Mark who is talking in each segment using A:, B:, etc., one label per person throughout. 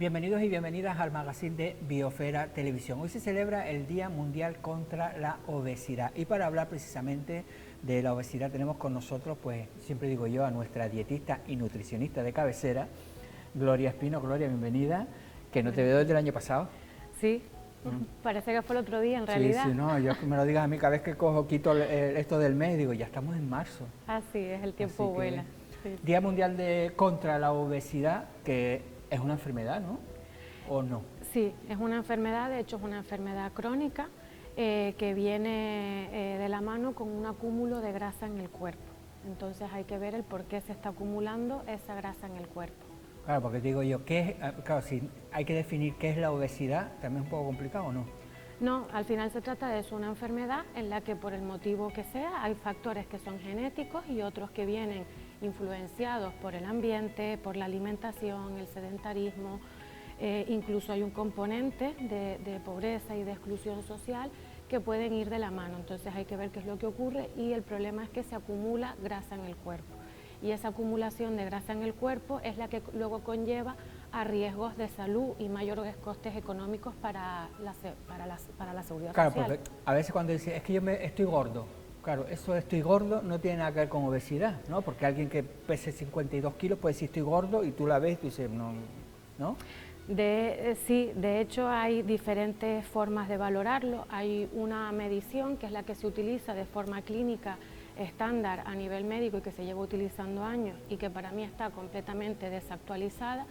A: Bienvenidos y bienvenidas al magazine de Biosfera Televisión. Hoy se celebra el Día Mundial contra la Obesidad y para hablar precisamente de la obesidad tenemos con nosotros, pues siempre digo yo, a nuestra dietista y nutricionista de cabecera, Gloria Espino. Gloria, bienvenida, que no te veo desde el año pasado.
B: Sí, parece que fue el otro día en realidad.
A: Sí, no, yo me lo digas a mí cada vez que quito esto del mes, digo, ya estamos en marzo.
B: Así es, el tiempo vuela. Sí.
A: Día Mundial contra la Obesidad, que es una enfermedad, ¿no? ¿O no?
B: Sí, es una enfermedad, de hecho es una enfermedad crónica que viene de la mano con un acúmulo de grasa en el cuerpo. Entonces hay que ver el por qué se está acumulando esa grasa en el cuerpo.
A: Claro, porque digo yo, claro, si hay que definir qué es la obesidad, también es un poco complicado, ¿o no?
B: No, al final se trata de eso, una enfermedad en la que por el motivo que sea hay factores que son genéticos y otros que vienen influenciados por el ambiente, por la alimentación, el sedentarismo, incluso hay un componente de pobreza y de exclusión social que pueden ir de la mano. Entonces hay que ver qué es lo que ocurre y el problema es que se acumula grasa en el cuerpo. Y esa acumulación de grasa en el cuerpo es la que luego conlleva a riesgos de salud y mayores costes económicos para la seguridad social.
A: Claro, porque a veces cuando dice, es que yo estoy gordo, claro, eso de estoy gordo no tiene nada que ver con obesidad, ¿no? Porque alguien que pese 52 kilos puede decir estoy gordo y tú la ves y dices, no, ¿no?
B: Sí, de hecho hay diferentes formas de valorarlo. Hay una medición que es la que se utiliza de forma clínica estándar a nivel médico y que se lleva utilizando años y que para mí está completamente desactualizada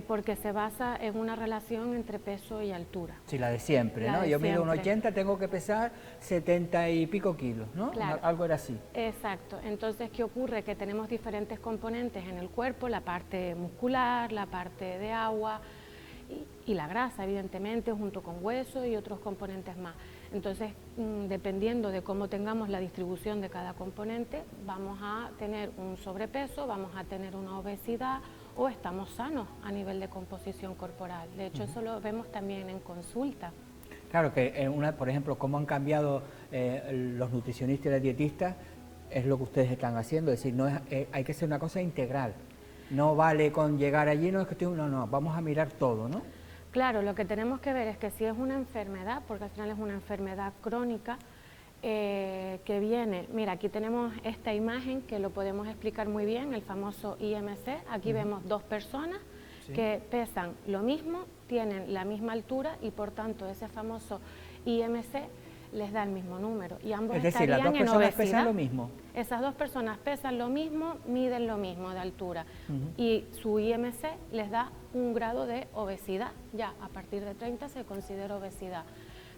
B: porque se basa en una relación entre peso y altura.
A: Sí, la de siempre, ¿no? Yo mido 1,80, tengo que pesar 70 y pico kilos, ¿no?
B: Claro.
A: Algo era así.
B: Exacto. Entonces, ¿qué ocurre? Que tenemos diferentes componentes en el cuerpo, la parte muscular, la parte de agua y la grasa, evidentemente, junto con hueso y otros componentes más. Entonces, dependiendo de cómo tengamos la distribución de cada componente, vamos a tener un sobrepeso, vamos a tener una obesidad o estamos sanos a nivel de composición corporal. De hecho, eso lo vemos también en consulta.
A: Claro que, por ejemplo, cómo han cambiado los nutricionistas y las dietistas, es lo que ustedes están haciendo, es decir, no hay que hacer una cosa integral. No vale con llegar allí, no es que no, vamos a mirar todo, ¿no?
B: Claro, lo que tenemos que ver es que si es una enfermedad, porque al final es una enfermedad crónica, que viene, mira, aquí tenemos esta imagen que lo podemos explicar muy bien, el famoso IMC, aquí vemos dos personas que pesan lo mismo, tienen la misma altura y por tanto ese famoso IMC les da el mismo número y ambos estarían en obesidad.
A: ¿Las dos personas pesan lo mismo?
B: Esas dos personas pesan lo mismo, miden lo mismo de altura y su IMC les da un grado de obesidad, ya a partir de 30 se considera obesidad.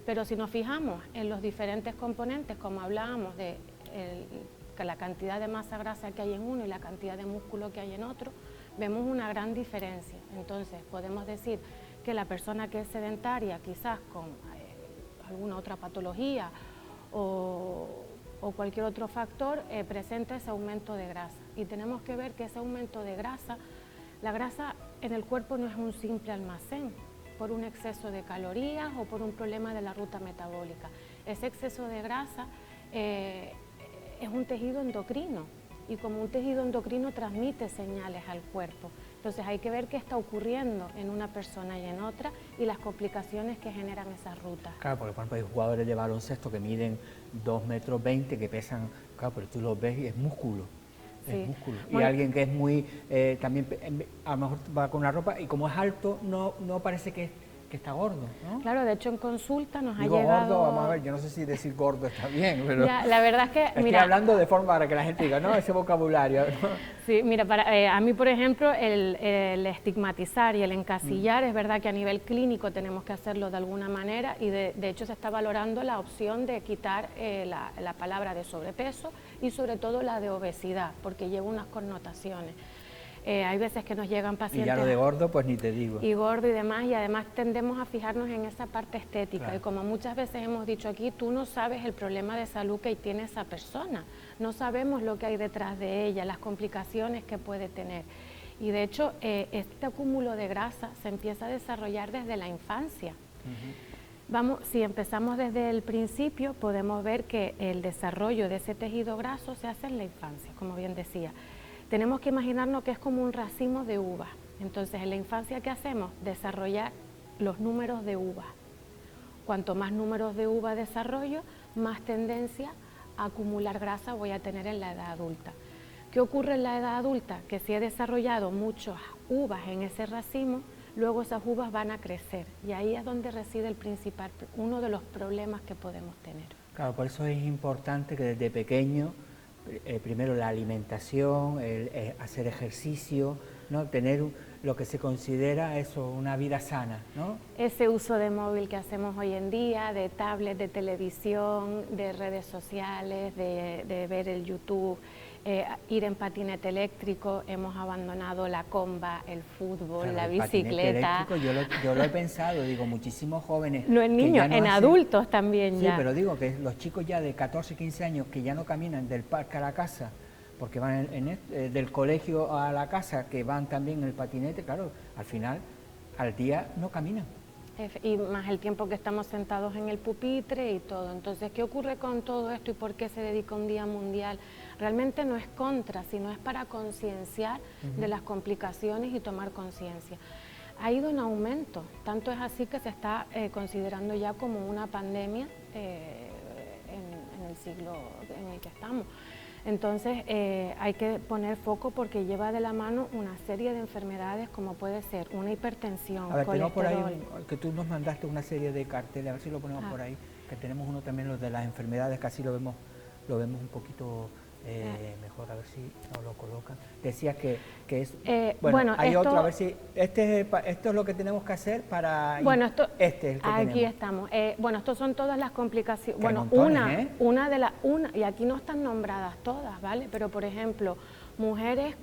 B: Pero si nos fijamos en los diferentes componentes, como hablábamos de la cantidad de masa grasa que hay en uno y la cantidad de músculo que hay en otro, vemos una gran diferencia. Entonces podemos decir que la persona que es sedentaria, quizás con alguna otra patología o cualquier otro factor, presenta ese aumento de grasa. Y tenemos que ver que ese aumento de grasa, la grasa en el cuerpo no es un simple almacén por un exceso de calorías o por un problema de la ruta metabólica. Ese exceso de grasa es un tejido endocrino y como un tejido endocrino transmite señales al cuerpo. Entonces hay que ver qué está ocurriendo en una persona y en otra y las complicaciones que generan esas rutas.
A: Claro, porque por ejemplo hay jugadores de baloncesto que miden 2,20 metros que pesan, claro, pero tú los ves y es músculo. Sí. Es músculo. Bueno, y alguien que es muy, también a lo mejor va con una ropa y como es alto no parece que está gordo, ¿no?
B: Claro, de hecho en consulta nos
A: Digo,
B: ha llegado...
A: gordo, vamos a ver, yo no sé si decir gordo está bien, pero...
B: Ya, la verdad es que...
A: Estoy hablando de forma para que la gente diga, no, ese vocabulario, ¿no?
B: Sí, mira, a mí por ejemplo el estigmatizar y el encasillar, es verdad que a nivel clínico tenemos que hacerlo de alguna manera y de hecho se está valorando la opción de quitar la palabra de sobrepeso y sobre todo la de obesidad, porque lleva unas connotaciones. Hay veces que nos llegan pacientes...
A: Y ya lo de gordo, pues ni te digo.
B: Y gordo y demás, y además tendemos a fijarnos en esa parte estética.
A: Claro.
B: Y como muchas veces hemos dicho aquí, tú no sabes el problema de salud que tiene esa persona. No sabemos lo que hay detrás de ella, las complicaciones que puede tener. Y de hecho, este acúmulo de grasa se empieza a desarrollar desde la infancia. Si empezamos desde el principio, podemos ver que el desarrollo de ese tejido graso se hace en la infancia, como bien decía. Tenemos que imaginarnos que es como un racimo de uvas. Entonces, en la infancia, ¿qué hacemos? Desarrollar los números de uva. Cuanto más números de uva desarrollo, más tendencia a acumular grasa voy a tener en la edad adulta. ¿Qué ocurre en la edad adulta? Que si he desarrollado muchas uvas en ese racimo, luego esas uvas van a crecer y ahí es donde reside uno de los problemas que podemos tener.
A: Claro, por eso es importante que desde pequeño, primero la alimentación, hacer ejercicio, ¿no? Tener lo que se considera eso, una vida sana, ¿no?
B: Ese uso de móvil que hacemos hoy en día, de tablet, de televisión, de redes sociales, de ver el YouTube, ir en patinete eléctrico, hemos abandonado la comba, el fútbol, claro, la bicicleta.
A: Yo lo he pensado, digo, muchísimos jóvenes...
B: No en niños, en adultos también ya.
A: Sí, pero digo que los chicos ya de 14, 15 años que ya no caminan del parque a la casa, porque van del colegio a la casa, que van también en el patinete, claro, al final, al día no caminan.
B: Y más el tiempo que estamos sentados en el pupitre y todo. Entonces, ¿qué ocurre con todo esto y por qué se dedica un día mundial? Realmente no es contra, sino es para concienciar de las complicaciones y tomar conciencia. Ha ido en aumento, tanto es así que se está considerando ya como una pandemia en el siglo en el que estamos. Entonces hay que poner foco porque lleva de la mano una serie de enfermedades como puede ser una hipertensión,
A: a ver,
B: colesterol.
A: Por ahí que tú nos mandaste una serie de carteles, a ver si lo ponemos por ahí, que tenemos uno también, los de las enfermedades, casi lo vemos un poquito mejor, a ver si nos lo colocan. Decías que es... bueno, hay otro, a ver si... esto es lo que tenemos que hacer para...
B: Bueno,
A: este es el que
B: aquí
A: tenemos.
B: Estamos. Bueno, estos son todas las complicaciones.
A: Que
B: Bueno,
A: montones,
B: y aquí no están nombradas todas, ¿vale? Pero, por ejemplo, mujeres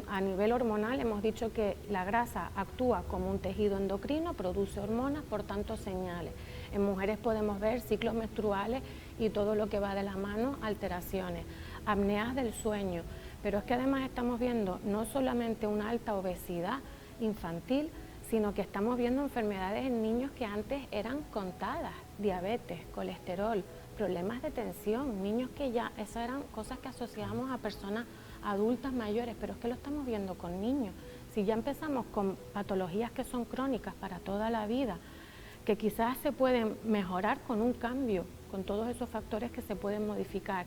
B: a nivel hormonal, hemos dicho que la grasa actúa como un tejido endocrino, produce hormonas, por tanto señales. En mujeres podemos ver ciclos menstruales y todo lo que va de la mano, alteraciones, apneas del sueño, pero es que además estamos viendo no solamente una alta obesidad infantil, sino que estamos viendo enfermedades en niños que antes eran contadas, diabetes, colesterol, problemas de tensión, niños que ya, esas eran cosas que asociábamos a personas adultas mayores, pero es que lo estamos viendo con niños. Si ya empezamos con patologías que son crónicas para toda la vida, que quizás se pueden mejorar con un cambio, con todos esos factores que se pueden modificar,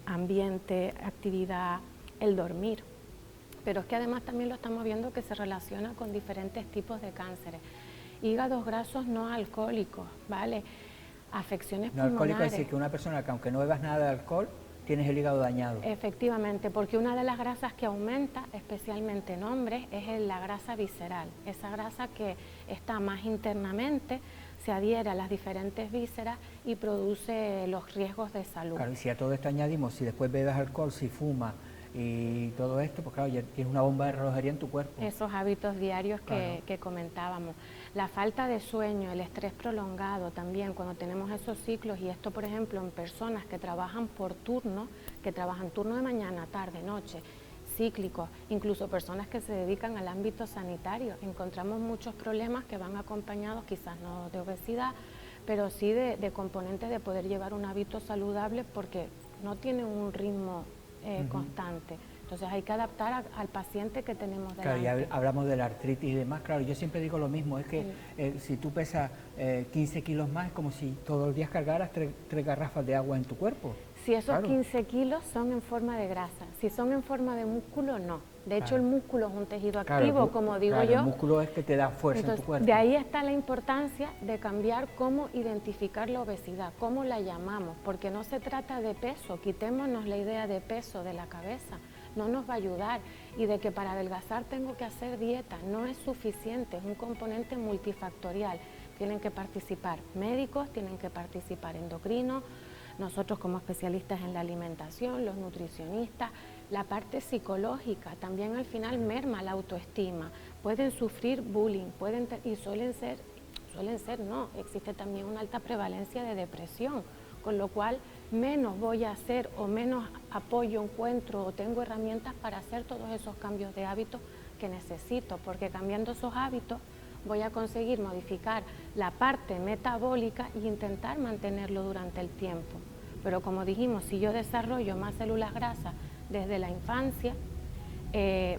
B: ambiente, actividad, el dormir. Pero es que además también lo estamos viendo que se relaciona con diferentes tipos de cánceres. Hígados grasos no alcohólicos, ¿vale? Afecciones pulmonares.
A: No alcohólico es decir que una persona que aunque no bebas nada de alcohol, tienes el hígado dañado.
B: Efectivamente, porque una de las grasas que aumenta, especialmente en hombres, es la grasa visceral. Esa grasa que está más internamente, se adhiere a las diferentes vísceras y produce los riesgos de salud.
A: Claro, y si a todo esto añadimos, si después bebes alcohol, si fumas y todo esto, pues claro, ya tienes una bomba de relojería en tu cuerpo.
B: Esos hábitos diarios que comentábamos. La falta de sueño, el estrés prolongado también, cuando tenemos esos ciclos, y esto por ejemplo en personas que trabajan por turno, que trabajan turno de mañana, tarde, noche, cíclicos, incluso personas que se dedican al ámbito sanitario, encontramos muchos problemas que van acompañados, quizás no de obesidad, pero sí de componentes de poder llevar un hábito saludable porque no tienen un ritmo constante. Entonces hay que adaptar al paciente que tenemos delante.
A: Claro, ya hablamos de la artritis y demás, claro, yo siempre digo lo mismo, es que si tú pesas 15 kilos más, es como si todos los días cargaras 3 garrafas de agua en tu cuerpo.
B: Si esos 15 kilos son en forma de grasa, si son en forma de músculo, no. De hecho, el músculo es un tejido activo, como digo yo.
A: El músculo es que te da fuerza. Entonces, en tu cuerpo.
B: De ahí está la importancia de cambiar cómo identificar la obesidad, cómo la llamamos, porque no se trata de peso, quitémonos la idea de peso de la cabeza, no nos va a ayudar. Y de que para adelgazar tengo que hacer dieta, no es suficiente, es un componente multifactorial. Tienen que participar médicos, tienen que participar endocrinos, nosotros como especialistas en la alimentación, los nutricionistas, la parte psicológica también al final merma la autoestima, pueden sufrir bullying, existe también una alta prevalencia de depresión, con lo cual menos voy a hacer o menos apoyo encuentro o tengo herramientas para hacer todos esos cambios de hábitos que necesito, porque cambiando esos hábitos voy a conseguir modificar la parte metabólica e intentar mantenerlo durante el tiempo. Pero como dijimos, si yo desarrollo más células grasas desde la infancia,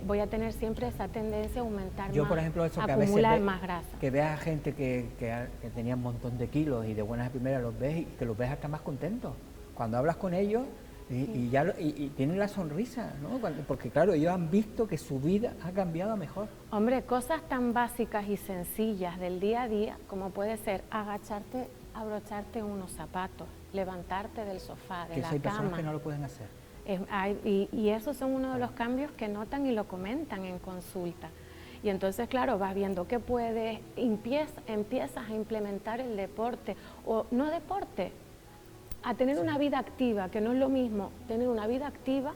B: voy a tener siempre esa tendencia a aumentar
A: Yo,
B: más,
A: por ejemplo, eso que
B: acumular
A: a veces
B: más grasa.
A: que veas a gente que tenía un montón de kilos y de buenas a primeras los ves y que los ves hasta más contentos. Cuando hablas con ellos y tienen la sonrisa, ¿no? Porque claro, ellos han visto que su vida ha cambiado a mejor.
B: Hombre, cosas tan básicas y sencillas del día a día como puede ser agacharte, abrocharte unos zapatos, levantarte del sofá, de
A: Que
B: la
A: hay personas
B: cama.
A: que no lo pueden hacer.
B: Y esos son uno de los cambios que notan y lo comentan en consulta. Y entonces, claro, vas viendo que puedes, empiezas a implementar el deporte, o no deporte, a tener una vida activa, que no es lo mismo tener una vida activa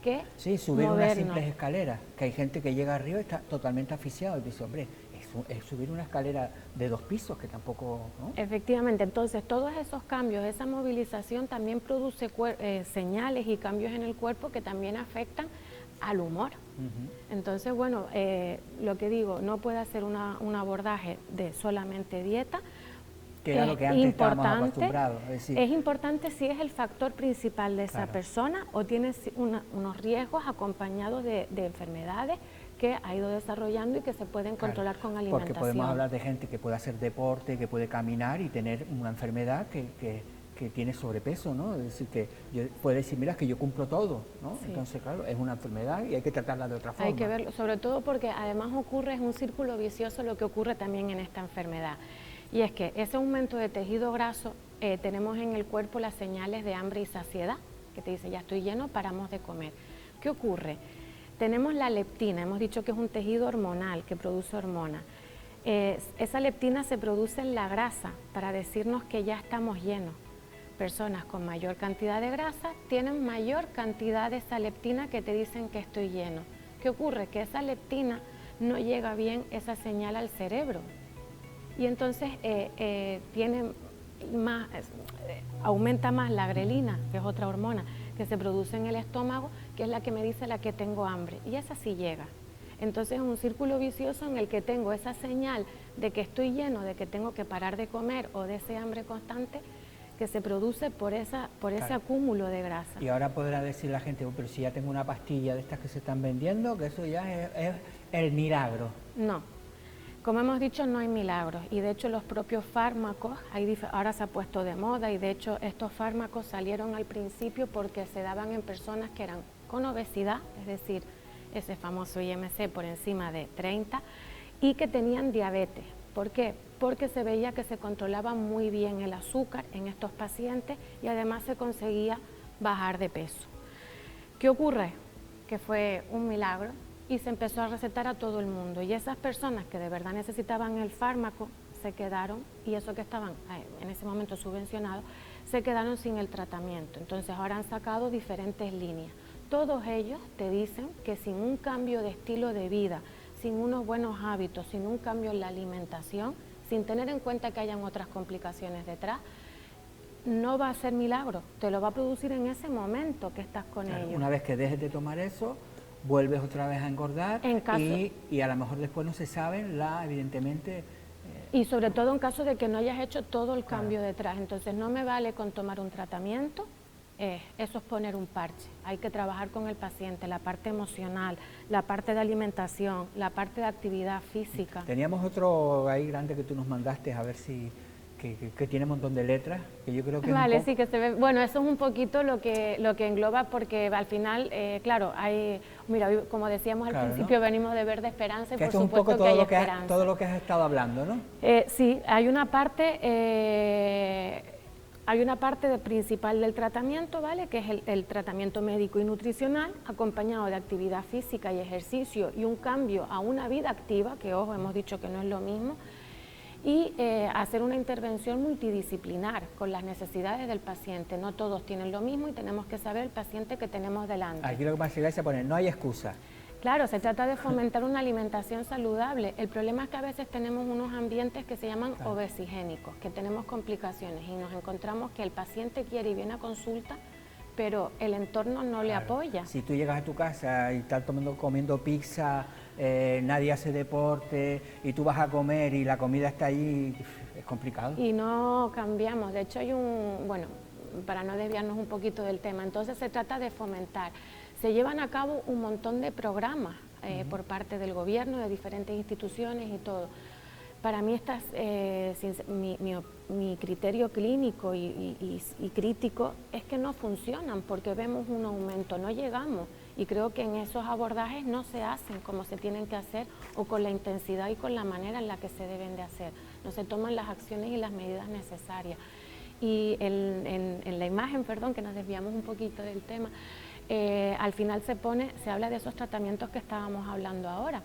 B: que
A: subir
B: movernos.
A: unas simples escaleras, que hay gente que llega arriba y está totalmente asfixiado y dice, hombre, es subir una escalera de 2 pisos, que tampoco, ¿no?
B: Efectivamente, entonces todos esos cambios, esa movilización también produce señales y cambios en el cuerpo que también afectan al humor. Entonces, bueno, lo que digo, no puede hacer un abordaje de solamente dieta.
A: Que era lo que antes estábamos acostumbrados.
B: Es importante si es el factor principal de esa persona o tiene unos riesgos acompañados de enfermedades que ha ido desarrollando y que se pueden controlar con alimentación.
A: Porque podemos hablar de gente que puede hacer deporte, que puede caminar y tener una enfermedad que tiene sobrepeso, ¿no? Es decir, que puede decir, mira, es que yo cumplo todo, ¿no? Sí. Entonces, claro, es una enfermedad y hay que tratarla de otra forma.
B: Hay que verlo, sobre todo porque además es un círculo vicioso lo que ocurre también en esta enfermedad. Y es que ese aumento de tejido graso, tenemos en el cuerpo las señales de hambre y saciedad, que te dice, ya estoy lleno, paramos de comer. ¿Qué ocurre? Tenemos la leptina, hemos dicho que es un tejido hormonal que produce hormonas. Esa leptina se produce en la grasa para decirnos que ya estamos llenos. Personas con mayor cantidad de grasa tienen mayor cantidad de esa leptina que te dicen que estoy lleno. ¿Qué ocurre? Que esa leptina no llega bien esa señal al cerebro y entonces aumenta más la grelina, que es otra hormona que se produce en el estómago, que es la que me dice la que tengo hambre, y esa sí llega. Entonces es un círculo vicioso en el que tengo esa señal de que estoy lleno, de que tengo que parar de comer o de ese hambre constante que se produce por ese acúmulo de grasa.
A: Y ahora podrá decir la gente, pero si ya tengo una pastilla de estas que se están vendiendo, que eso ya es el milagro.
B: No, como hemos dicho, no hay milagros, y de hecho los propios fármacos, ahora se ha puesto de moda, y de hecho estos fármacos salieron al principio porque se daban en personas que eran con obesidad, es decir, ese famoso IMC por encima de 30, y que tenían diabetes. ¿Por qué? Porque se veía que se controlaba muy bien el azúcar en estos pacientes y además se conseguía bajar de peso. ¿Qué ocurre? Que fue un milagro y se empezó a recetar a todo el mundo, y esas personas que de verdad necesitaban el fármaco se quedaron, y eso que estaban en ese momento subvencionados, se quedaron sin el tratamiento. Entonces ahora han sacado diferentes líneas. Todos ellos te dicen que sin un cambio de estilo de vida, sin unos buenos hábitos, sin un cambio en la alimentación, sin tener en cuenta que hayan otras complicaciones detrás, no va a ser milagro, te lo va a producir en ese momento que estás con ellos.
A: Una vez que dejes de tomar eso, vuelves otra vez a engordar y a lo mejor después no se sabe, evidentemente...
B: Y sobre todo en caso de que no hayas hecho todo el cambio detrás. Entonces no me vale con tomar un tratamiento, eso es poner un parche. Hay que trabajar con el paciente, la parte emocional, la parte de alimentación, la parte de actividad física.
A: Teníamos otro ahí grande que tú nos mandaste, a ver si... Que tiene un montón de letras, que yo creo que...
B: Vale, sí, que se ve... Bueno, eso es un poquito lo que engloba, porque al final, claro, hay... Mira, como decíamos al principio, ¿no? Venimos de Verde Esperanza y por supuesto que hay esperanza.
A: Todo lo que has estado hablando, ¿no?
B: Sí, hay una parte principal del tratamiento, ¿vale? Que es el tratamiento médico y nutricional, acompañado de actividad física y ejercicio y un cambio a una vida activa, que ojo, hemos dicho que no es lo mismo, y hacer una intervención multidisciplinar con las necesidades del paciente. No todos tienen lo mismo y tenemos que saber el paciente que tenemos delante.
A: Aquí lo que más se pone, no hay excusa.
B: Claro, se trata de fomentar una alimentación saludable. El problema es que a veces tenemos unos ambientes que se llaman obesigénicos, que tenemos complicaciones y nos encontramos que el paciente quiere y viene a consulta, pero el entorno no le apoya.
A: Si tú llegas a tu casa y estás comiendo pizza, nadie hace deporte y tú vas a comer y la comida está ahí, es complicado.
B: Y no cambiamos. De hecho hay bueno, para no desviarnos un poquito del tema, entonces se trata de fomentar. se llevan a cabo un montón de programas por parte del gobierno, de diferentes instituciones y todo. Para mí mi criterio clínico y crítico es que no funcionan porque vemos un aumento, no llegamos, y creo que en esos abordajes no se hacen como se tienen que hacer o con la intensidad y con la manera en la que se deben de hacer, no se toman las acciones y las medidas necesarias. Y en la imagen, perdón, que nos desviamos un poquito del tema, al final se habla de esos tratamientos que estábamos hablando ahora.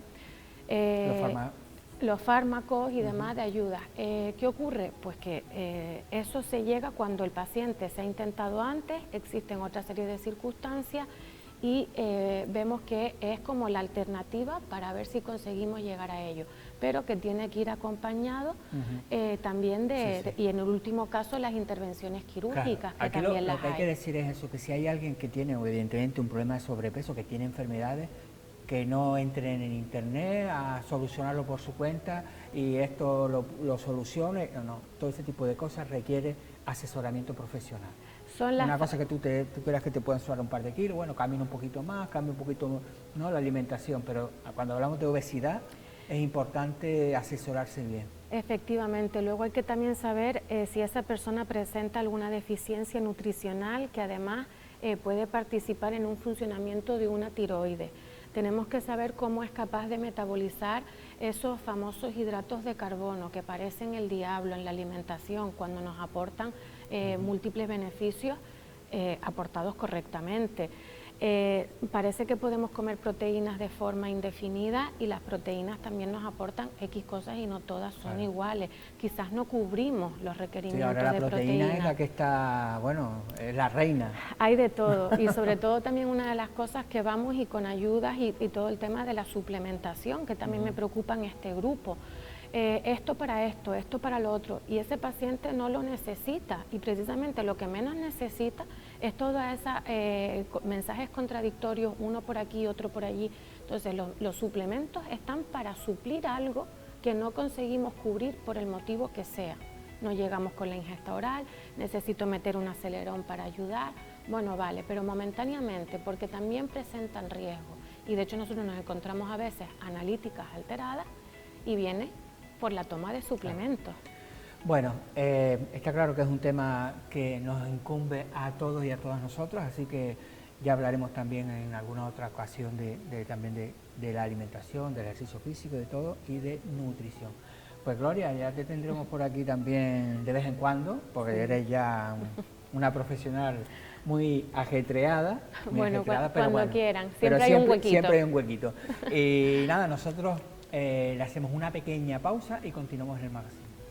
B: Los fármacos y demás de ayuda. ¿Qué ocurre? Pues que eso se llega cuando el paciente se ha intentado antes, existen otra serie de circunstancias y vemos que es como la alternativa para ver si conseguimos llegar a ello, pero que tiene que ir acompañado también y en el último caso las intervenciones quirúrgicas,
A: claro.
B: que también las
A: hay. Lo que hay que decir es eso, que si hay alguien que tiene evidentemente un problema de sobrepeso, que tiene enfermedades, que no entren en internet a solucionarlo por su cuenta y esto lo solucione, no, todo ese tipo de cosas requiere asesoramiento profesional. Una cosa que tú creas que te pueden subir un par de kilos, bueno, camina un poquito más, cambia un poquito, ¿no?, la alimentación, pero cuando hablamos de obesidad es importante asesorarse bien.
B: Efectivamente, luego hay que también saber si esa persona presenta alguna deficiencia nutricional que además puede participar en un funcionamiento de una tiroides. Tenemos que saber cómo es capaz de metabolizar esos famosos hidratos de carbono que parecen el diablo en la alimentación cuando nos aportan múltiples beneficios aportados correctamente. Parece que podemos comer proteínas de forma indefinida y las proteínas también nos aportan X cosas y no todas son iguales. Quizás no cubrimos los requerimientos de proteína.
A: Ahora la proteína es la que está, bueno, es la reina.
B: Hay de todo y sobre todo también una de las cosas que vamos y con ayudas y todo el tema de la suplementación que también me preocupa en este grupo. Esto para esto, esto para lo otro, y ese paciente no lo necesita y precisamente lo que menos necesita es todos esos mensajes contradictorios, uno por aquí, otro por allí. Entonces los suplementos están para suplir algo que no conseguimos cubrir por el motivo que sea. No llegamos con la ingesta oral, necesito meter un acelerón para ayudar, bueno, vale, pero momentáneamente porque también presentan riesgo y de hecho nosotros nos encontramos a veces analíticas alteradas y viene por la toma de suplementos.
A: Bueno, está claro que es un tema que nos incumbe a todos y a todas nosotros, así que ya hablaremos también en alguna otra ocasión también de la alimentación, del ejercicio físico, de todo y de nutrición. Pues Gloria, ya te tendremos por aquí también de vez en cuando, porque eres ya una profesional muy ajetreada.
B: Cuando quieran, siempre hay un huequito.
A: Siempre hay un huequito. Y nada, nosotros le hacemos una pequeña pausa y continuamos en el magazine.